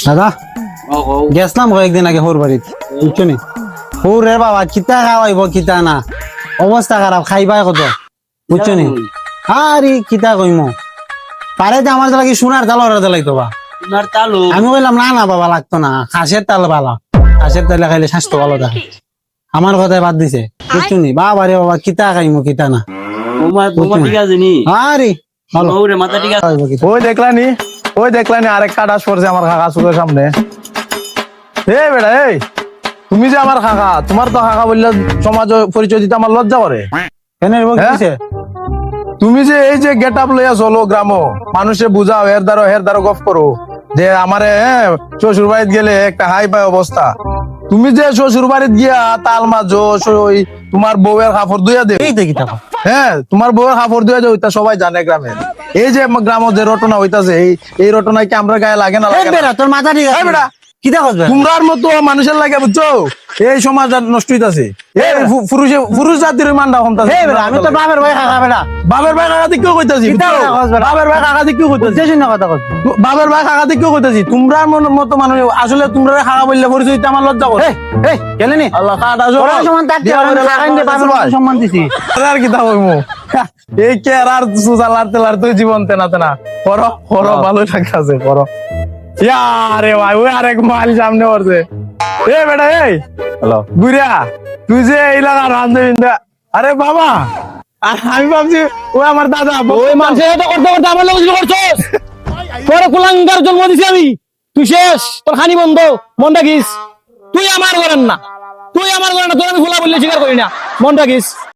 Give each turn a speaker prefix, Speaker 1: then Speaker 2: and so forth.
Speaker 1: দাদা গেছিলাম কয়েকদিন আগে হোর বাড়িতে বুঝছো নি হোরের বাবা কিতা খাওয়াইব কিতা না অবস্থা খারাপ খাইবাই কত বুঝছো নি আরে কিতা কইম পারে যে আমার লাগি সোনার তাল ওরা লাগতো বা আমি বললাম না না বাবা লাগতো না খাসের তাল ভালো খাসের তালে খাইলে স্বাস্থ্য ভালো থাকে আমার কথায় বাদ দিছে বুঝছো নি বাবা রে বাবা কিতা খাইমো কিতা না আরে ভালো
Speaker 2: ওই দেখলানি আরেক কাটাস পড়ছে আমার কাকা চোখের সামনে। এই বেটা এই তুমি যে আমার কাকা, তোমার তো কাকা বললে সমাজ পরিচয় দিতে আমার লজ্জা করে।
Speaker 1: কেন
Speaker 2: তুমি যে এই যে গেট আপ লইয়া চলো গ্রাম মানুষে বুঝাও হের দ্বারো গফ করো যে আমারে শ্বশুর বাড়িতে গেলে একটা হাই পাই অবস্থা। তুমি যে শ্বশুর বাড়িতে গিয়া তাল মাঝো তোমার বউয়ের কাপড় ধুইয়া দে, হ্যাঁ তোমার বউয়ের কাপড় ধুইয়া দেয়, ওইটা সবাই জানে গ্রামের। এই যে গ্রাম যে রটনা হইতাছে এই রটনায় কি আমরা গায়ে লাগে না?
Speaker 1: তোর মাথা ঠিক আছে বেটা কিতা করবে
Speaker 2: তোমরার মতো মানুষের লাগে বুঝছো এই সমাজ নষ্ট হইতাছে। পুরুষ জাতির মানটা কমতাছে।
Speaker 1: আমি তো বাপের ভাই কাকা বেটা
Speaker 2: বাপের ভাই কাকা দিকেও কইতাছি, বাপের ভাই কাকা দিকেও কইতাছি,
Speaker 1: কথা কর
Speaker 2: বাপের ভাই কাকা দিকেও কইতাছি। তোমরার মতো মানুষ আসলে তোমরা কাকা বললে পরিচয় দিতে আমার লজ্জা করে।
Speaker 1: কেন নি
Speaker 2: আল্লাহ কাটা
Speaker 1: সমান থাকতে সম্মান দিছি
Speaker 2: আর কি তা হইমু এই কে আর সুজালার তেলার তুই জীবন তেনা তেনা করো করো ভালো থাকতাছে করো। আরে ভাই ওই আরেক মাল সামনে পড়ছে। এ বেটা এই হ্যালো গুড়িয়া তুই যে এই লাগা রান্ধবিন্দা। আরে বাবা আমি ভাবছি ওই আমার দাদা
Speaker 3: ওই মানুষের এটা করতে করতে আমার লোক করছস তোর কুলাঙ্গার জন্ম দিছি আমি, তুই শেষ, তোর খানি বন্ধ, মন রাখিস। তুই আমার করেন না, তুই আমার করেন না, তোর আমি খোলা বললে স্বীকার করি না, মন রাখিস।